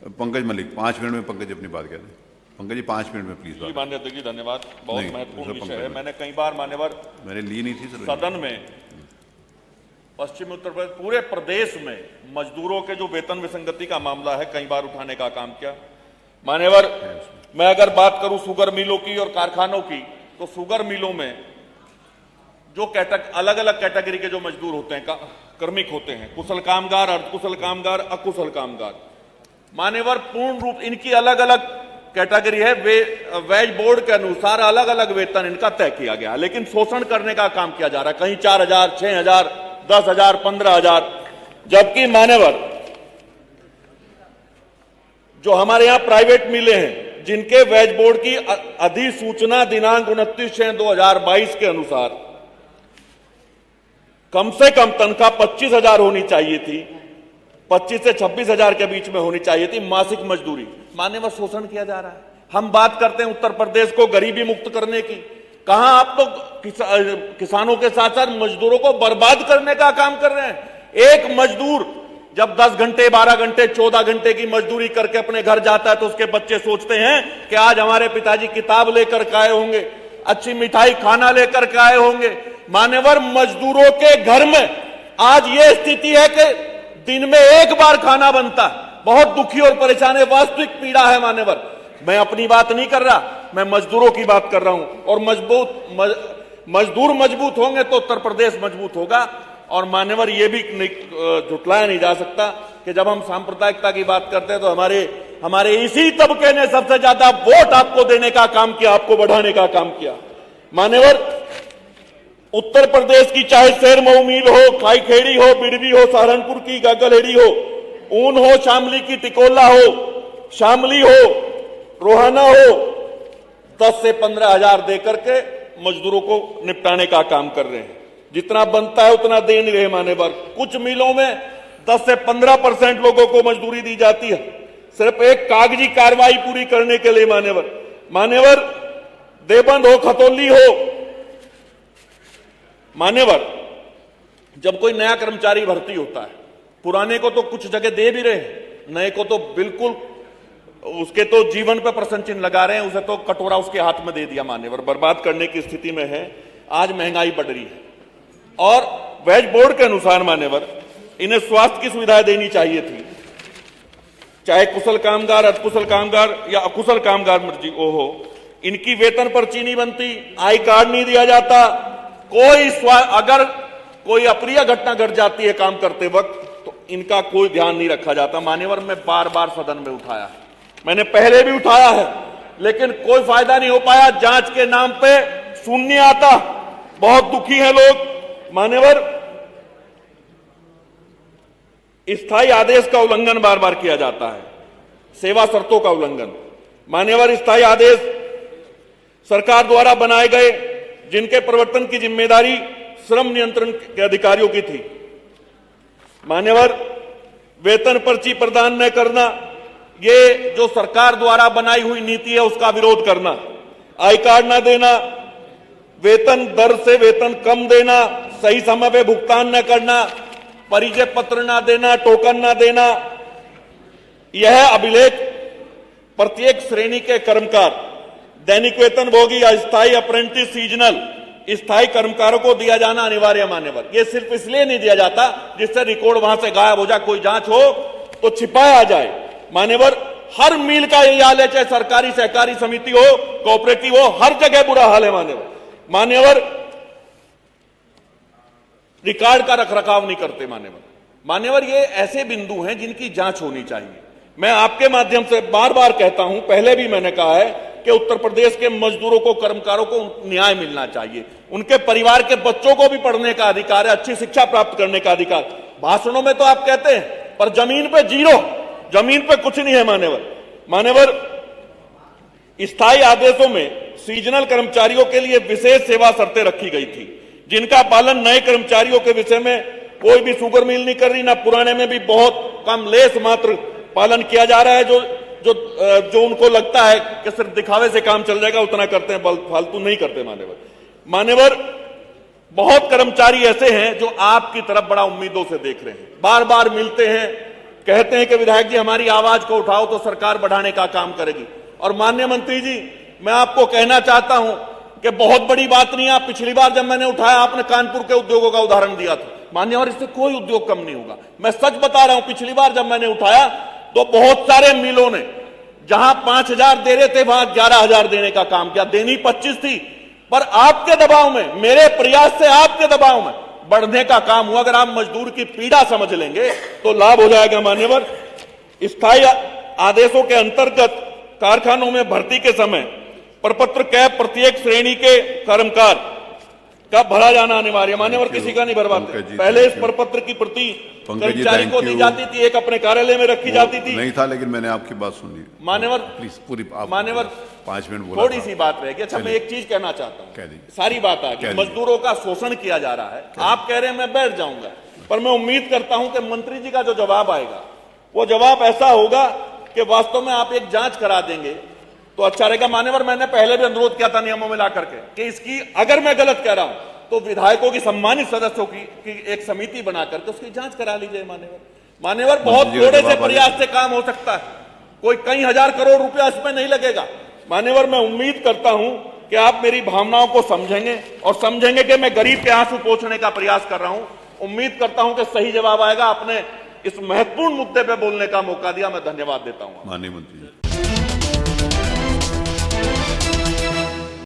Pankaj Malik 5 minute में पंकज अपनी बात कह दें। पंकज जी 5 मिनट में प्लीज बात। माननीय अध्यक्ष जी धन्यवाद, बहुत महत्वपूर्ण विषय है। मैंने कई बार मान्यवर मैंने ली नहीं थी सदन में पश्चिमी उत्तर प्रदेश पूरे प्रदेश में मजदूरों के जो वेतन विसंगति का मामला है कई बार उठाने का काम किया। मान्यवर मैं अगर बात करूं शुगर मिलों की और कारखानों की, तो शुगर मिलों में जो अलग अलग कैटेगरी के जो मजदूर होते हैं, कार्मिक होते हैं, कुशल कामगार, अर्धकुशल कामगार, अकुशल कामगार, मान्यवर पूर्ण रूप इनकी अलग अलग कैटेगरी है। वेज बोर्ड के अनुसार अलग अलग वेतन इनका तय किया गया, लेकिन शोषण करने का काम किया जा रहा है। कहीं 4,000, 6,000, 10,000, 15,000, जबकि मान्यवर जो हमारे यहां प्राइवेट मिले हैं जिनके वेज बोर्ड की अधिसूचना दिनांक 29/6/2022 के अनुसार कम से कम तनख्वाह 25,000 होनी चाहिए थी, 25 से 26,000 के बीच में होनी चाहिए थी मासिक मजदूरी। मान्यवर शोषण किया जा रहा है। हम बात करते हैं उत्तर प्रदेश को गरीबी मुक्त करने की, कहां आप तो किसानों के साथ साथ मजदूरों को बर्बाद करने का काम कर रहे हैं। एक मजदूर जब 10 घंटे, 12 घंटे, 14 घंटे की मजदूरी करके अपने घर जाता है तो उसके बच्चे सोचते हैं कि आज हमारे पिताजी किताब लेकर के आए होंगे, अच्छी मिठाई खाना लेकर के आए होंगे। मान्यवर मजदूरों के घर में आज ये स्थिति है कि दिन में एक बार खाना बनता है। बहुत दुखी और परेशान है, वास्तविक पीड़ा है मान्यवर। मैं अपनी बात नहीं कर रहा, मैं मजदूरों की बात कर रहा हूं। और मजदूर मजबूत होंगे तो उत्तर प्रदेश मजबूत होगा। और मान्यवर ये भी झुटलाया नहीं जा सकता कि जब हम सांप्रदायिकता की बात करते हैं तो हमारे इसी तबके ने सबसे ज्यादा वोट आपको देने का काम किया, आपको बढ़ाने का काम किया। मान्यवर उत्तर प्रदेश की चाहे शेर मऊ मिल हो, खाईखेड़ी हो, बिड़वी हो, सहारनपुर की गगलहेड़ी हो, ऊन हो, शामली की टिकोला हो, शामली हो, रोहाना हो, 10 से 15,000 देकर के मजदूरों को निपटाने का काम कर रहे हैं। जितना बनता है उतना दे नहीं रहे मान्यवर। कुछ मिलों में 10 से 15% लोगों को मजदूरी दी जाती है, सिर्फ एक कागजी कार्रवाई पूरी करने के लिए। मान्यवर देवबंद हो, खतौली हो, मान्यवर जब कोई नया कर्मचारी भर्ती होता है, पुराने को तो कुछ जगह दे भी रहे हैं, नए को तो बिल्कुल उसके तो जीवन पे प्रश्न चिन्ह लगा रहे हैं, उसे तो कटोरा उसके हाथ में दे दिया। मान्यवर बर्बाद करने की स्थिति में है। आज महंगाई बढ़ रही है और वेज बोर्ड के अनुसार मान्यवर इन्हें स्वास्थ्य की सुविधाएं देनी चाहिए थी, चाहे कुशल कामगार, अर्धकुशल कामगार या अकुशल कामगार मर्जी हो। इनकी वेतन पर्ची नहीं बनती, आई कार्ड नहीं दिया जाता। अगर कोई अप्रिय घटना घट जाती है काम करते वक्त तो इनका कोई ध्यान नहीं रखा जाता। मान्यवर मैं बार बार सदन में उठाया है, मैंने पहले भी उठाया है, लेकिन कोई फायदा नहीं हो पाया। जांच के नाम पे शून्य आता, बहुत दुखी हैं लोग। मान्यवर स्थायी आदेश का उल्लंघन बार बार किया जाता है, सेवा शर्तों का उल्लंघन। मान्यवर स्थायी आदेश सरकार द्वारा बनाए गए जिनके प्रवर्तन की जिम्मेदारी श्रम नियंत्रण के अधिकारियों की थी। मान्यवर वेतन पर्ची प्रदान न करना, ये जो सरकार द्वारा बनाई हुई नीति है उसका विरोध करना, आई कार्ड न देना, वेतन दर से वेतन कम देना, सही समय पे भुगतान न करना, परिचय पत्र न देना, टोकन न देना, यह अभिलेख प्रत्येक श्रेणी के कर्मकार, दैनिक वेतन भोगी, अस्थायी, अप्रेंटिस, सीजनल, स्थायी कर्मकारों को दिया जाना अनिवार्य। मान्यवर ये सिर्फ इसलिए नहीं दिया जाता जिससे रिकॉर्ड वहां से गायब हो जाए, कोई जांच हो तो छिपाया जाए। मान्यवर हर मिल का यही हाल है, चाहे सरकारी सहकारी समिति हो, कोऑपरेटिव हो, हर जगह बुरा हाल है। मान्यवर रिकॉर्ड का रखरखाव नहीं करते। मान्यवर ये ऐसे बिंदु हैं जिनकी जांच होनी चाहिए। मैं आपके माध्यम से बार बार कहता हूं, पहले भी मैंने कहा है कि उत्तर प्रदेश के मजदूरों को, कर्मकारों को न्याय मिलना चाहिए। उनके परिवार के बच्चों को भी पढ़ने का अधिकार है, अच्छी शिक्षा प्राप्त करने का अधिकार। भाषणों में तो आप कहते हैं, पर जमीन पे जीरो, जमीन पे कुछ नहीं है। मान्यवर स्थायी आदेशों में सीजनल कर्मचारियों के लिए विशेष सेवा शर्तें रखी गई थी, जिनका पालन नए कर्मचारियों के विषय में कोई भी शुगर मिल नहीं कर रही, ना पुराने में भी बहुत कम लेस मात्र पालन किया जा रहा है। जो उनको लगता है कि सिर्फ दिखावे से काम चल जाएगा उतना करते हैं, फालतू नहीं करते। मान्यवर बहुत कर्मचारी ऐसे हैं जो आपकी तरफ बड़ा उम्मीदों से देख रहे हैं, बार बार मिलते हैं, कहते हैं कि विधायक जी हमारी आवाज को उठाओ तो सरकार बढ़ाने का काम करेगी। और माननीय मंत्री जी, मैं आपको कहना चाहता हूं कि बहुत बड़ी बात नहीं है। आप पिछली बार जब मैंने उठाया, आपने कानपुर के उद्योगों का उदाहरण दिया था माननीय, और इससे कोई उद्योग कम नहीं होगा। मैं सच बता रहा हूं, पिछली बार जब मैंने उठाया तो बहुत सारे मिलों ने जहां 5,000 दे रहे थे वहां 11,000 देने का काम किया। देनी 25 थी, पर आपके दबाव में, मेरे प्रयास से आपके दबाव में बढ़ने का काम हुआ। अगर आप मजदूर की पीड़ा समझ लेंगे तो लाभ हो जाएगा। मान्यवर, स्थायी आदेशों के अंतर्गत कारखानों में भर्ती के समय प्रपत्र कैब प्रत्येक श्रेणी के कर्मकार का भरा जाना अनिवार्य। मान्यवर, किसी का नहीं भरवाते। पहले इस प्रपत्र की प्रति कर्मचारी को दी जाती थी, एक अपने कार्यालय में रखी जाती थी। नहीं था, लेकिन मैंने आपकी बात सुन ली। मान्यवर प्लीज पूरी मान्यवर 5 मिनट बोला, थोड़ी सी बात रहेगी। अच्छा, मैं एक चीज कहना चाहता हूं, सारी बात आ गई। मजदूरों का शोषण किया जा रहा है, आप कह रहे हैं मैं बैठ जाऊंगा, पर मैं उम्मीद करता हूं कि मंत्री जी का जो जवाब आएगा वो जवाब ऐसा होगा कि वास्तव में आप एक जांच करा देंगे तो अच्छा रहेगा। मान्यवर, मैंने पहले भी अनुरोध किया था नियमों में ला करके कि इसकी, अगर मैं गलत कह रहा हूं तो विधायकों की सम्मानित सदस्यों की एक समिति बना करके उसकी जांच करा लीजिए। मान्यवर बहुत थोड़े से प्रयास से काम हो सकता है, कोई कई हजार करोड़ रुपया इसमें नहीं लगेगा। मान्यवर, मैं उम्मीद करता हूं कि आप मेरी भावनाओं को समझेंगे और समझेंगे कि मैं गरीब के आंसू पोंछने का प्रयास कर रहा हूं। उम्मीद करता हूं कि सही जवाब आएगा। आपने इस महत्वपूर्ण मुद्दे पर बोलने का मौका दिया, मैं धन्यवाद देता हूं। माननीय मंत्री।